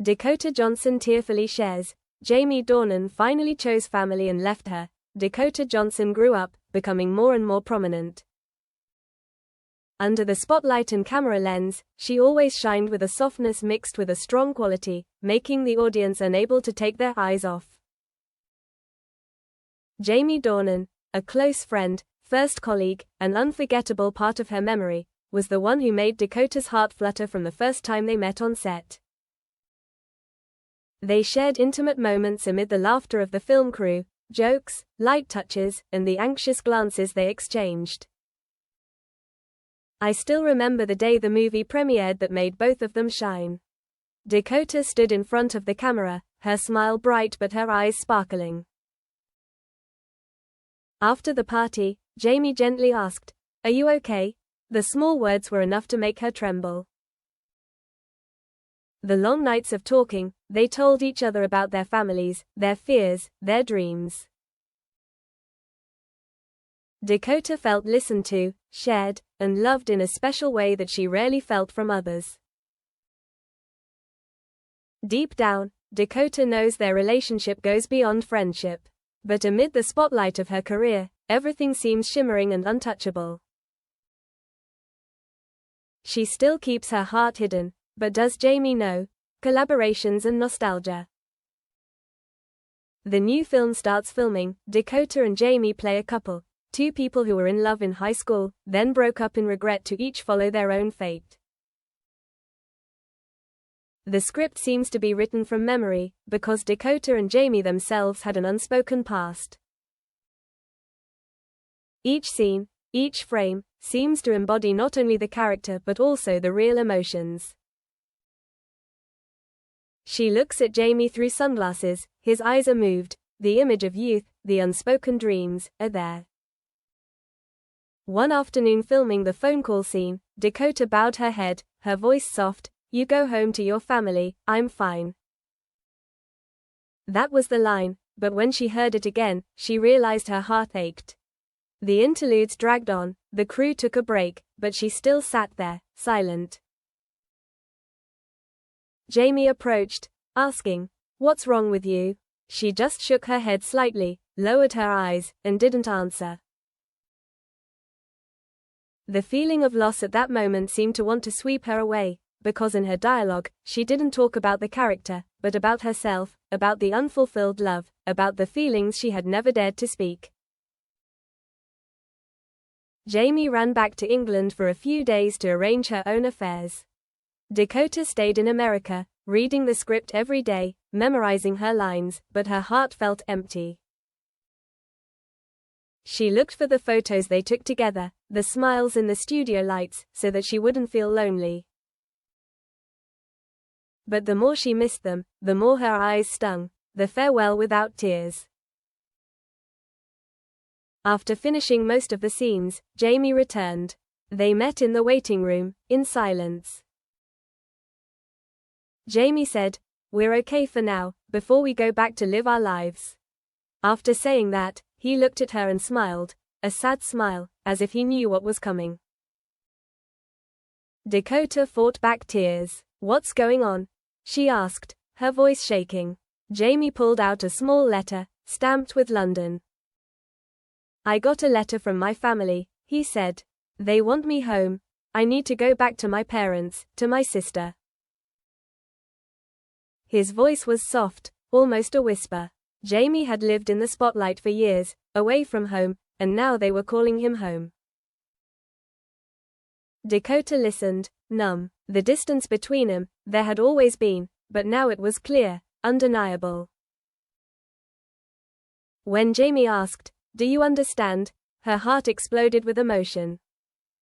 Dakota Johnson tearfully shares, Jamie Dornan finally chose family and left her. Dakota Johnson grew up, becoming more and more prominent. Under the spotlight and camera lens, she always shined with a softness mixed with a strong quality, making the audience unable to take their eyes off. Jamie Dornan, a close friend, first colleague, an unforgettable part of her memory, was the one who made Dakota's heart flutter from the first time they met on set. They shared intimate moments amid the laughter of the film crew, jokes, light touches, and the anxious glances they exchanged. I still remember the day the movie premiered that made both of them shine. Dakota stood in front of the camera, her smile bright but her eyes sparkling. After the party, Jamie gently asked, "Are you okay?" The small words were enough to make her tremble. The long nights of talking, they told each other about their families, their fears, their dreams. Dakota felt listened to, shared, and loved in a special way that she rarely felt from others. Deep down, Dakota knows their relationship goes beyond friendship. But amid the spotlight of her career, everything seems shimmering and untouchable. She still keeps her heart hidden, but does Jamie know? Collaborations and nostalgia. The new film starts filming. Dakota and Jamie play a couple, two people who were in love in high school, then broke up in regret to each follow their own fate. The script seems to be written from memory, because Dakota and Jamie themselves had an unspoken past. Each scene, each frame, seems to embody not only the character but also the real emotions. She looks at Jamie through sunglasses, his eyes are moved, the image of youth, the unspoken dreams, are there. One afternoon filming the phone call scene, Dakota bowed her head, her voice soft, "You go home to your family, I'm fine." That was the line, but when she heard it again, she realized her heart ached. The interludes dragged on, the crew took a break, but she still sat there, silent. Jamie approached, asking, "What's wrong with you?" She just shook her head slightly, lowered her eyes, and didn't answer. The feeling of loss at that moment seemed to want to sweep her away, because in her dialogue, she didn't talk about the character, but about herself, about the unfulfilled love, about the feelings she had never dared to speak. Jamie ran back to England for a few days to arrange her own affairs. Dakota stayed in America, reading the script every day, memorizing her lines, but her heart felt empty. She looked for the photos they took together, the smiles in the studio lights, so that she wouldn't feel lonely. But the more she missed them, the more her eyes stung, the farewell without tears. After finishing most of the scenes, Jamie returned. They met in the waiting room, in silence. Jamie said, "We're okay for now, before we go back to live our lives." After saying that, he looked at her and smiled, a sad smile, as if he knew what was coming. Dakota fought back tears. "What's going on?" she asked, her voice shaking. Jamie pulled out a small letter, stamped with London. "I got a letter from my family," he said. "They want me home. I need to go back to my parents, to my sister." His voice was soft, almost a whisper. Jamie had lived in the spotlight for years, away from home, and now they were calling him home. Dakota listened, numb. The distance between them, there had always been, but now it was clear, undeniable. When Jamie asked, "Do you understand?" her heart exploded with emotion.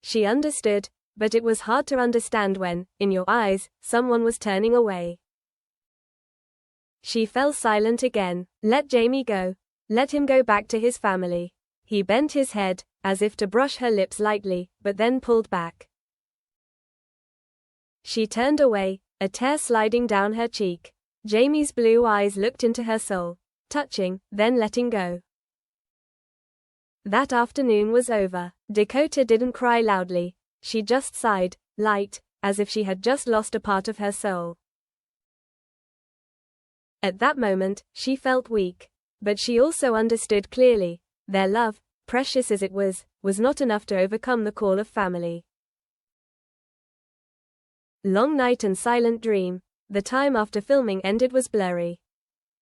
She understood, but it was hard to understand when, in your eyes, someone was turning away. She fell silent again. Let Jamie go. Let him go back to his family. He bent his head, as if to brush her lips lightly, but then pulled back. She turned away, a tear sliding down her cheek. Jamie's blue eyes looked into her soul, touching, then letting go. That afternoon was over. Dakota didn't cry loudly. She just sighed, light, as if she had just lost a part of her soul. At that moment, she felt weak. But she also understood clearly. Their love, precious as it was not enough to overcome the call of family. Long night and silent dream. The time after filming ended was blurry.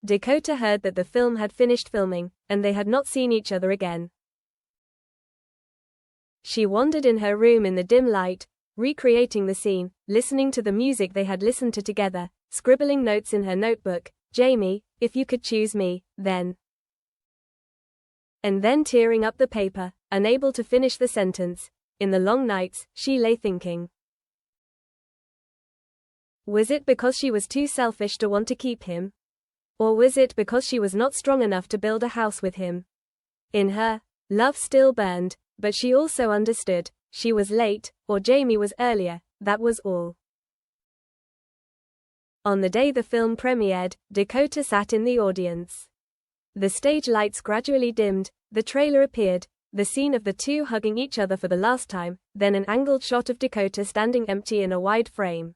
Dakota heard that the film had finished filming, and they had not seen each other again. She wandered in her room in the dim light, recreating the scene, listening to the music they had listened to together, scribbling notes in her notebook. Jamie, if you could choose me, then. And then tearing up the paper, unable to finish the sentence. In the long nights, she lay thinking. Was it because she was too selfish to want to keep him? Or was it because she was not strong enough to build a house with him? In her, love still burned, but she also understood. She was late, or Jamie was earlier, that was all. On the day the film premiered, Dakota sat in the audience. The stage lights gradually dimmed, the trailer appeared, the scene of the two hugging each other for the last time, then an angled shot of Dakota standing empty in a wide frame.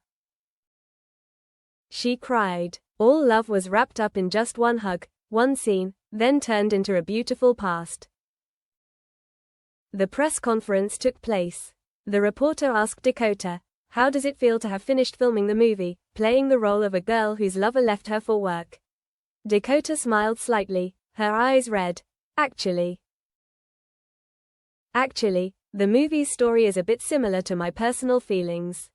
She cried. All love was wrapped up in just one hug, one scene, then turned into a beautiful past. The press conference took place. The reporter asked Dakota, "How does it feel to have finished filming the movie, playing the role of a girl whose lover left her for work?" Dakota smiled slightly, her eyes red. Actually, the movie's story is a bit similar to my personal feelings."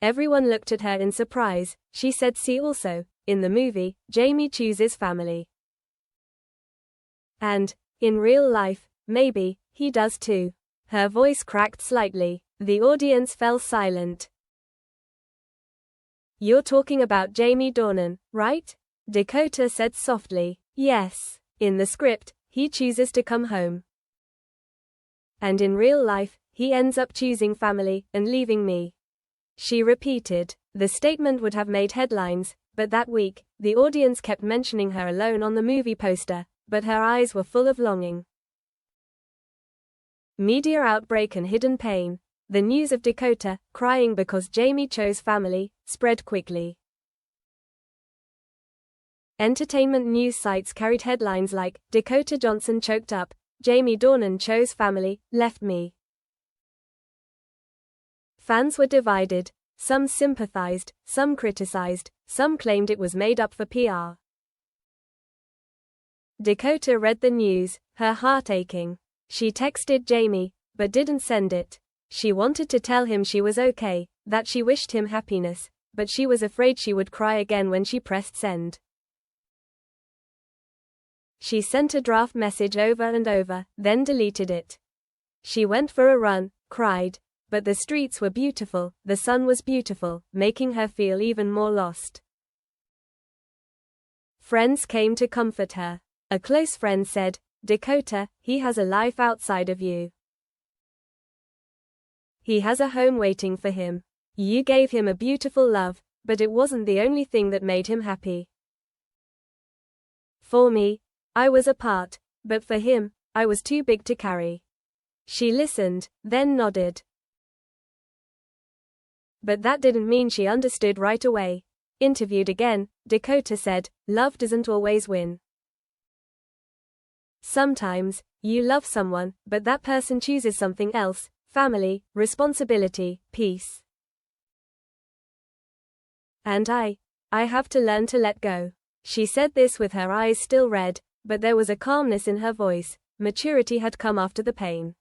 Everyone looked at her in surprise. She said, "See also, in the movie, Jamie chooses family. And, in real life, maybe, he does too." Her voice cracked slightly. The audience fell silent. "You're talking about Jamie Dornan, right?" Dakota said softly. "Yes. In the script, he chooses to come home. And in real life, he ends up choosing family and leaving me," she repeated. The statement would have made headlines, but that week, the audience kept mentioning her alone on the movie poster, but her eyes were full of longing. Media outbreak and hidden pain. The news of Dakota crying because Jamie chose family spread quickly. Entertainment news sites carried headlines like, "Dakota Johnson choked up, Jamie Dornan chose family, left me." Fans were divided. Some sympathized, some criticized, some claimed it was made up for PR. Dakota read the news, her heart aching. She texted Jamie, but didn't send it. She wanted to tell him she was okay, that she wished him happiness, but she was afraid she would cry again when she pressed send. She sent a draft message over and over, then deleted it. She went for a run, cried, but the streets were beautiful, the sun was beautiful, making her feel even more lost. Friends came to comfort her. A close friend said, "Dakota, he has a life outside of you. He has a home waiting for him. You gave him a beautiful love, but it wasn't the only thing that made him happy. For me, I was a part, but for him, I was too big to carry." She listened, then nodded. But that didn't mean she understood right away. Interviewed again, Dakota said, "Love doesn't always win. Sometimes, you love someone, but that person chooses something else, family, responsibility, peace. And I have to learn to let go." She said this with her eyes still red, but there was a calmness in her voice. Maturity had come after the pain.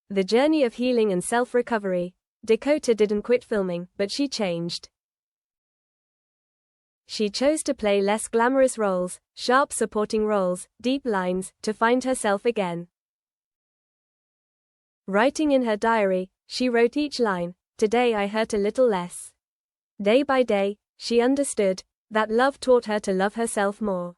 The journey of healing and self-recovery. Dakota didn't quit filming, but she changed. She chose to play less glamorous roles, sharp supporting roles, deep lines, to find herself again. Writing in her diary, she wrote each line, "Today I hurt a little less." Day by day, she understood that love taught her to love herself more.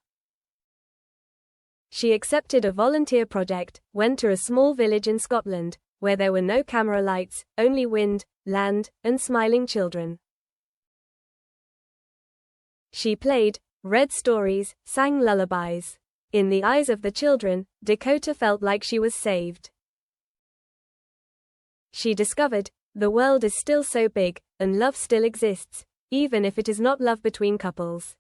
She accepted a volunteer project, went to a small village in Scotland, where there were no camera lights, only wind, land, and smiling children. She played, read stories, sang lullabies. In the eyes of the children, Dakota felt like she was saved. She discovered, the world is still so big, and love still exists, even if it is not love between couples.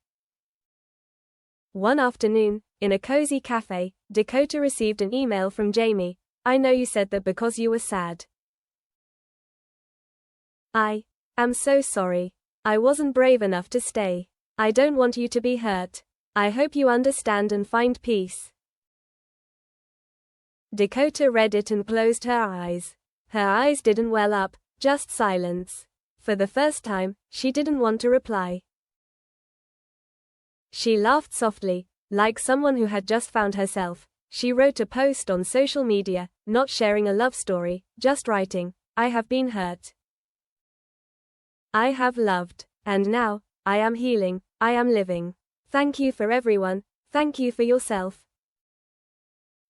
One afternoon, in a cozy cafe, Dakota received an email from Jamie. I know you said that because you were sad. I am so sorry. I wasn't brave enough to stay. I don't want you to be hurt. I hope you understand and find peace. Dakota read it and closed her eyes. Her eyes didn't well up, just silence. For the first time, she didn't want to reply. She laughed softly, like someone who had just found herself. She wrote a post on social media, not sharing a love story, just writing, I have been hurt. I have loved. And now, I am healing, I am living. Thank you for everyone, thank you for yourself.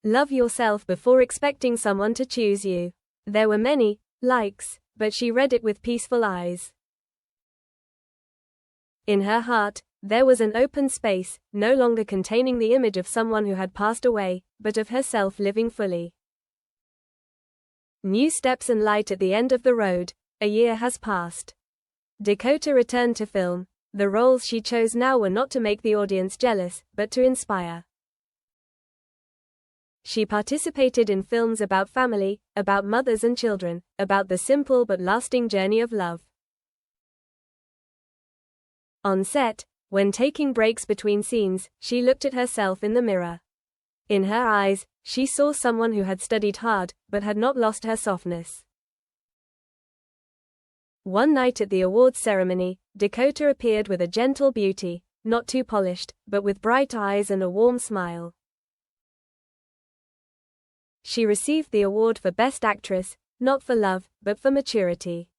Love yourself before expecting someone to choose you. There were many likes, but she read it with peaceful eyes. In her heart, there was an open space, no longer containing the image of someone who had passed away, but of herself living fully. New steps and light at the end of the road. A year has passed. Dakota returned to film. The roles she chose now were not to make the audience jealous, but to inspire. She participated in films about family, about mothers and children, about the simple but lasting journey of love. On set, when taking breaks between scenes, she looked at herself in the mirror. In her eyes, she saw someone who had studied hard, but had not lost her softness. One night at the awards ceremony, Dakota appeared with a gentle beauty, not too polished, but with bright eyes and a warm smile. She received the award for Best Actress, not for love, but for maturity.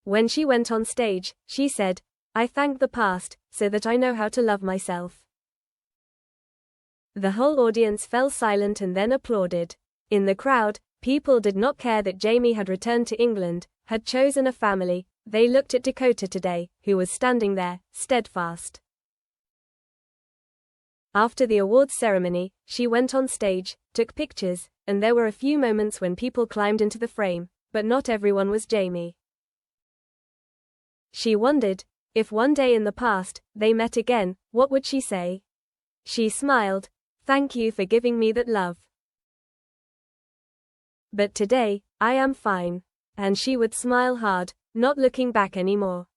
When she went on stage, she said, I thank the past, so that I know how to love myself. The whole audience fell silent and then applauded. In the crowd, people did not care that Jamie had returned to England, had chosen a family. They looked at Dakota today, who was standing there, steadfast. After the awards ceremony, she went on stage, took pictures, and there were a few moments when people climbed into the frame, but not everyone was Jamie. She wondered, if one day in the past, they met again, what would she say? She smiled, thank you for giving me that love. But today, I am fine. And she would smile hard, not looking back anymore.